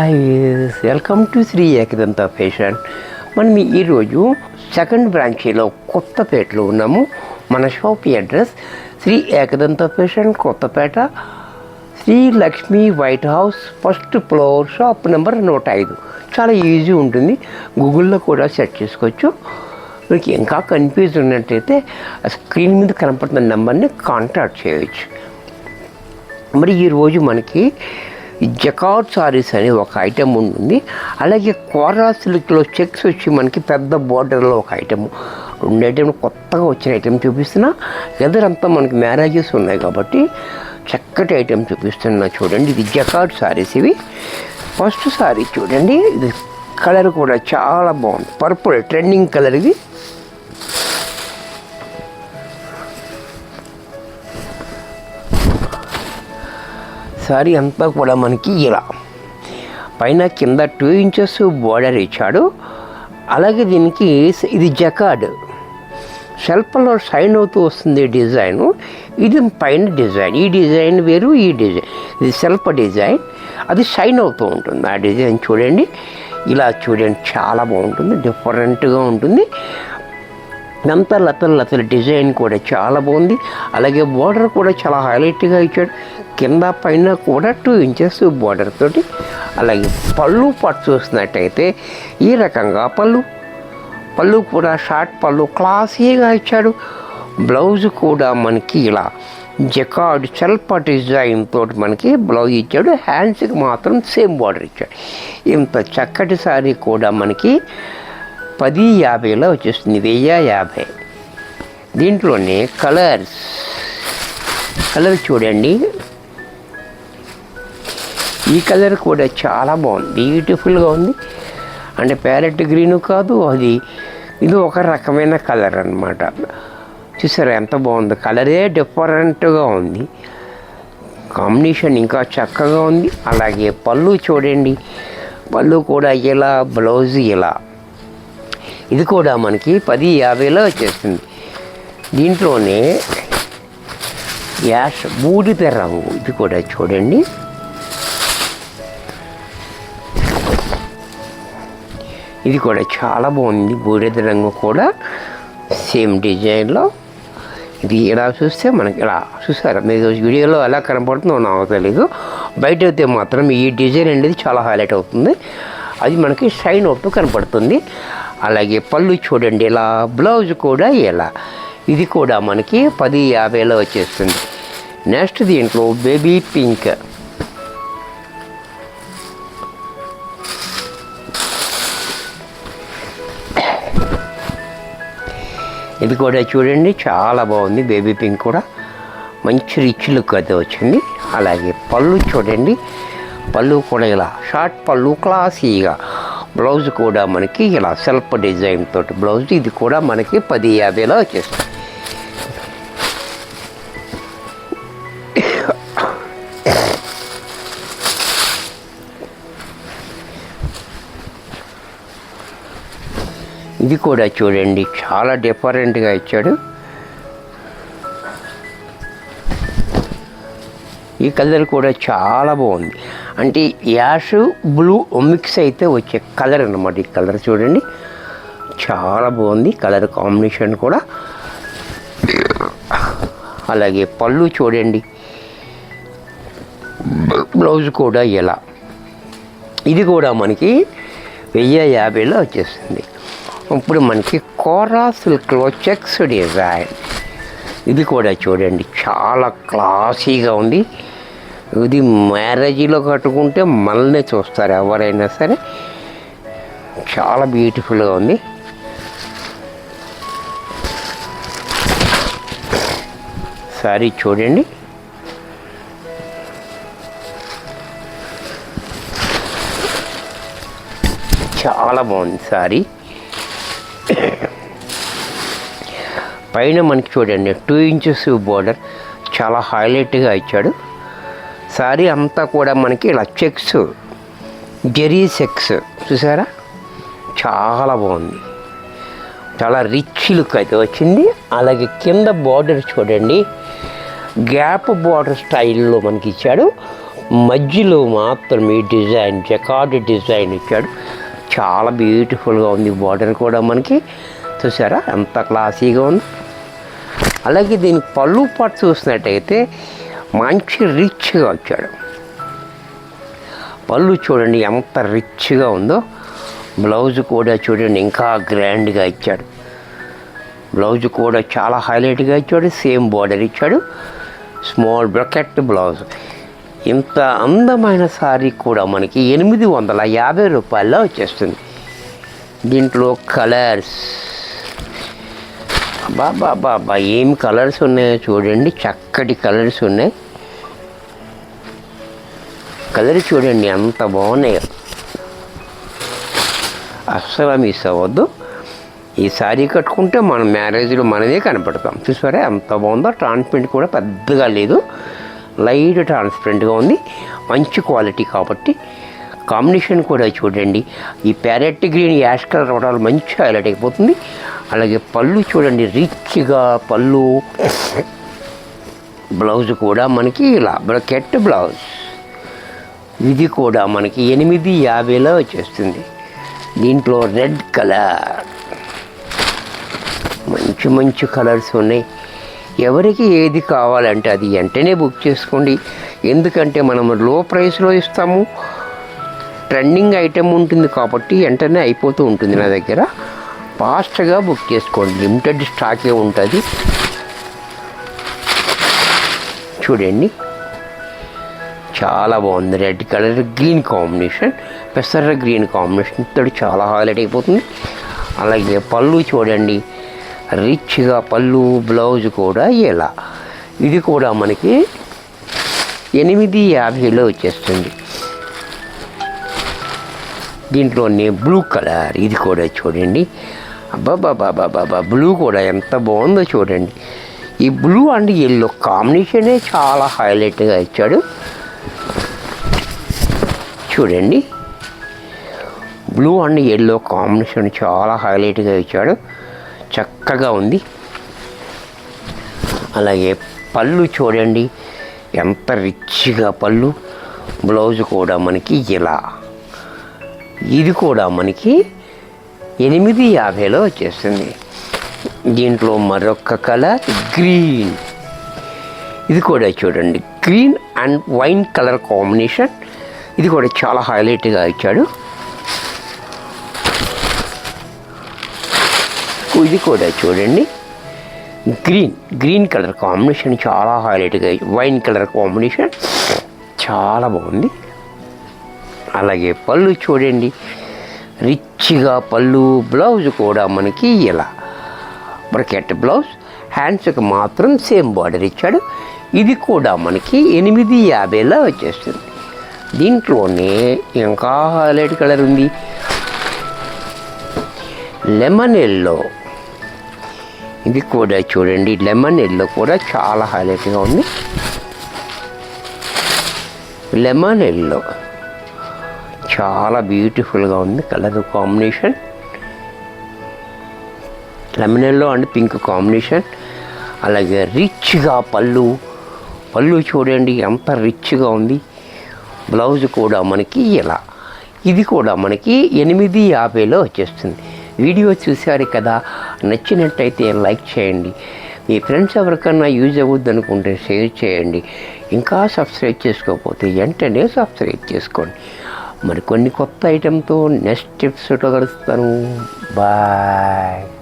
Hi, welcome to Shri Ekadanta fashion. మనం ఈరోజు second బ్రాంచీలో కొత్తపేటలో ఉన్నాము. మన shop address Shri Ekadanta fashion, Kothapeta, Shri Lakshmi white house, first floor, shop number 105. చాలా ఈజీ ఉంటుంది, గూగుల్లో కూడా సెర్చ్ చేసుకోవచ్చు. మీకు ఇంకా కన్ఫ్యూజ్ ఉన్నట్టయితే స్క్రీన్ మీద కనపడుతున్న నెంబర్ని కాంటాక్ట్ చేయవచ్చు. మరి ఈరోజు మనకి జకార్డ్ సారీస్ అని ఒక ఐటెం ఉంటుంది. అలాగే కోరా సిల్క్లో చెక్స్ వచ్చి మనకి పెద్ద బార్డర్లో ఒక ఐటెము, రెండు ఐటెం కొత్తగా వచ్చిన ఐటెం చూపిస్తున్నా. ఎదురంతా మనకి మ్యారేజెస్ ఉన్నాయి కాబట్టి చక్కటి ఐటెం చూపిస్తున్నా. చూడండి, ఇది జకార్డ్ సారీస్. ఇవి ఫస్ట్ సారీ చూడండి, ఇది కలర్ కూడా చాలా బాగుంది, పర్పుల్ ట్రెండింగ్ కలర్. ఇది సారీ అంతా కూడా మనకి ఇలా పైన కింద 2 ఇంచెస్ బోర్డర్ ఇచ్చాడు. అలాగే దీనికి ఇది జకార్డ్ సెల్ఫ్లో షైన్ అవుతూ వస్తుంది డిజైను. ఇది పైన డిజైన్, ఈ డిజైన్ వేరు, ఈ డిజైన్ ఇది సెల్ఫ్ డిజైన్, అది షైన్ అవుతూ ఉంటుంది. ఆ డిజైన్ చూడండి, ఇలా చూడండి, చాలా బాగుంటుంది, డిఫరెంట్గా ఉంటుంది. ఇదంతా లతల డిజైన్ కూడా చాలా బాగుంది. అలాగే బార్డర్ కూడా చాలా హైలైట్గా ఇచ్చాడు. కింద పైన కూడా 2 ఇంచెస్ బార్డర్ తోటి. అలాగే పళ్ళు పట్టు చూసినట్టయితే ఈ రకంగా పళ్ళు కూడా షార్ట్ పళ్ళు క్లాసీగా ఇచ్చాడు. బ్లౌజ్ కూడా మనకి ఇలా జకార్డ్ సెల్ఫ్ డిజైన్ తోటి మనకి బ్లౌజ్ ఇచ్చాడు. హ్యాండ్స్కి మాత్రం సేమ్ బార్డర్ ఇచ్చాడు. ఇంత చక్కటి సారీ కూడా మనకి 1050లో వచ్చేస్తుంది, 1050. దీంట్లోనే కలర్ చూడండి, ఈ కలర్ కూడా చాలా బాగుంది, బ్యూటిఫుల్గా ఉంది. అంటే ప్యారెట్ గ్రీను కాదు, ఇది ఒక రకమైన కలర్ అన్నమాట. చూసారా ఎంత బాగుంది, కలరే డిఫరెంట్గా ఉంది, కాంబినేషన్ ఇంకా చక్కగా ఉంది. అలాగే పళ్ళు చూడండి, పళ్ళు కూడా ఇలా, బ్లౌజ్ ఇలా. ఇది కూడా మనకి 1050లో వచ్చేస్తుంది. దీంట్లోనే యాష్ బూడిద రంగు, ఇది కూడా చూడండి, ఇది కూడా చాలా బాగుంది. బూడిద రంగు కూడా సేమ్ డిజైన్లో. ఇది ఇలా చూస్తే మనకి ఇలా చూసారా, మీరు వీడియోలో ఎలా కనపడుతుందో నాకు తెలీదు, బయట అయితే మాత్రం ఈ డిజైన్ అనేది చాలా హైలైట్ అవుతుంది. అది మనకి షైన్ అవుతూ కనపడుతుంది. అలాగే పళ్ళు చూడండి ఇలా, బ్లౌజ్ కూడా ఇలా. ఇది కూడా మనకి 1050లో వచ్చేస్తుంది. నెక్స్ట్ దీంట్లో బేబీ పింక్, ఇది కూడా చూడండి చాలా బాగుంది. బేబీ పింక్ కూడా మంచి రిచ్ లుక్ అయితే వచ్చింది. అలాగే పళ్ళు చూడండి, పళ్ళు కూడా ఇలా షార్ట్ పళ్ళు క్లాసీగా. బ్లౌజ్ కూడా మనకి ఇలా సెల్ఫ్ డిజైన్ తోటి బ్లౌజ్. ఇది కూడా మనకి 1050లో వచ్చేస్తుంది. ఇది కూడా చూడండి చాలా డిఫరెంట్గా ఇచ్చాడు. ఈ కలర్ కూడా చాలా బాగుంది, అంటే యాష్ బ్లూ మిక్స్ అయితే వచ్చే కలర్ అన్నమాట. ఈ కలర్ చూడండి చాలా బాగుంది, కలర్ కాంబినేషన్ కూడా. అలాగే పళ్ళు చూడండి, బ్లౌజ్ కూడా ఇలా. ఇది కూడా మనకి 1050లో వచ్చేస్తుంది. ఇప్పుడు మనకి కోరా సిల్క్లో చెక్స్ డిజైన్, ఇది కూడా చూడండి చాలా క్లాసీగా ఉంది. ఇది మ్యారేజీలో కట్టుకుంటే మళ్ళీ చూస్తారు ఎవరైనా సరే, చాలా బ్యూటిఫుల్గా ఉంది. సారీ చూడండి, చాలా బాగుంది సారీ. పైన మనకి చూడండి 2 ఇంచెస్ బోర్డర్ చాలా హైలైట్గా ఇచ్చాడు. సారీ అంతా కూడా మనకి ఇలా చెక్స్, జెరీ చెక్స్ చూసారా, చాలా బాగుంది, చాలా రిచ్ లుక్ అయితే వచ్చింది. అలాగే కింద బార్డర్ చూడండి, గ్యాప్ బార్డర్ స్టైల్లో మనకి ఇచ్చాడు. మధ్యలో మాత్రం ఈ డిజైన్ జకార్డ్ డిజైన్ ఇచ్చాడు. చాలా బ్యూటిఫుల్గా ఉంది. బార్డర్ కూడా మనకి చూసారా ఎంత క్లాసీగా ఉంది. అలాగే దీనికి పళ్ళు పాటు చూసినట్టయితే మంచి రిచ్గా వచ్చాడు. పళ్ళు చూడండి ఎంత రిచ్గా ఉందో. బ్లౌజ్ కూడా చూడండి ఇంకా గ్రాండ్గా ఇచ్చాడు. బ్లౌజ్ కూడా చాలా హైలైట్గా ఇచ్చాడు. సేమ్ బార్డర్ ఇచ్చాడు. Small bracket blouse. ఇంత అందమైన శారీ కూడా మనకి 850 రూపాయల్లో వచ్చేస్తుంది. దీంట్లో కలర్స్ బాబా ఏం కలర్స్ ఉన్నాయో చూడండి. చక్కటి కలర్స్ ఉన్నాయి. కలర్ చూడండి ఎంత బాగున్నాయో. అస్సలు మిస్ అవ్వద్దు. ఈ శారీ కట్టుకుంటే మనం మ్యారేజ్లో మనమే కనపడతాం. చూసారా ఎంత బాగుందో. ట్రాన్స్పరెంట్ కూడా పెద్దగా లేదు, లైట్ ట్రాన్స్పరెంట్గా ఉంది. మంచి క్వాలిటీ కాబట్టి కాంబినేషన్ కూడా చూడండి. ఈ ప్యారెట్ గ్రీన్ యాష్ కలర్ అవడాలు మంచి హైలైట్ అయిపోతుంది. అలాగే పళ్ళు చూడండి రిచ్గా పళ్ళు. బ్లౌజ్ కూడా మనకి ఇలా బ్రకెట్ బ్లౌజ్. ఇది కూడా మనకి 850లో వచ్చేస్తుంది. దీంట్లో రెడ్ కలర్ మంచి మంచి కలర్స్ ఉన్నాయి. ఎవరికి ఏది కావాలంటే అది వెంటనే బుక్ చేసుకోండి. ఎందుకంటే మనం లో ప్రైస్లో ఇస్తాము. ట్రెండింగ్ ఐటెం ఉంటుంది కాబట్టి వెంటనే అయిపోతూ ఉంటుంది. నా దగ్గర ఫాస్ట్గా బుక్ చేసుకోండి. లిమిటెడ్ స్టాకే ఉంటుంది. చూడండి చాలా బాగుంది. రెడ్ కలర్ గ్రీన్ కాంబినేషన్, పెసర గ్రీన్ కాంబినేషన్ తోటి చాలా హైలైట్ అయిపోతుంది. అలాగే పళ్ళు చూడండి రిచ్గా పళ్ళు. బ్లౌజ్ కూడా ఇలా. ఇది కూడా మనకి 850లో వచ్చేస్తుంది. దీంట్లోనే బ్లూ కలర్. ఇది కూడా చూడండి అబ్బాబాబాబాబా బ్లూ కూడా ఎంత బాగుందో చూడండి. ఈ బ్లూ అండ్ ఎల్లో కాంబినేషనే చాలా హైలైట్గా ఇచ్చాడు. చూడండి బ్లూ అండ్ ఎల్లో కాంబినేషన్ చాలా హైలైట్గా ఇచ్చాడు. చక్కగా ఉంది. అలాగే పళ్ళు చూడండి ఎంత రిచ్గా పళ్ళు. బ్లౌజ్ కూడా మనకి ఇలా. ఇది కూడా మనకి 850లో వచ్చేస్తుంది. దీంట్లో మరొక కలర్ గ్రీన్. ఇది కూడా చూడండి green and wine colour combination. ఇది కూడా చాలా హైలైట్గా ఇచ్చాడు. ఇది కూడా చూడండి గ్రీన్ కలర్ కాంబినేషన్ చాలా హైలైట్గా, వైన్ కలర్ కాంబినేషన్ చాలా బాగుంది. అలాగే పళ్ళు చూడండి రిచ్గా పళ్ళు. బ్లౌజ్ కూడా మనకి ఇలా బ్రకెట్ బ్లౌజ్. హ్యాండ్స్కి మాత్రం సేమ్ బార్డర్ ఇచ్చాడు. ఇది కూడా మనకి 850లో వచ్చేస్తుంది. దీంట్లోనే ఇంకా హైలైట్ కలర్ ఉంది లెమన్ ఎల్లో. ఇది కూడా చూడండి లెమన్ ఎల్లో కూడా చాలా హైలైట్గా ఉంది. లెమన్ ఎల్లో చాలా బ్యూటిఫుల్గా ఉంది colour combination. Lemon yellow and pink combination. అలాగే రిచ్గా పళ్ళు చూడండి ఎంత రిచ్గా ఉంది. బ్లౌజ్ కూడా మనకి ఇలా. ఇది కూడా మనకి 850లో వచ్చేస్తుంది. వీడియో చూశారు కదా, నచ్చినట్టయితే లైక్ చేయండి. మీ ఫ్రెండ్స్ ఎవరికన్నా యూజ్ అవ్వద్దు అనుకుంటే షేర్ చేయండి. ఇంకా సబ్స్క్రైబ్ చేసుకోకపోతే వెంటనే సబ్స్క్రైబ్ చేసుకోండి. మరి కొన్ని కొత్త ఐటెంతో నెక్స్ట్ ఎపిసోడ్లో కలుస్తాను. బాయ్.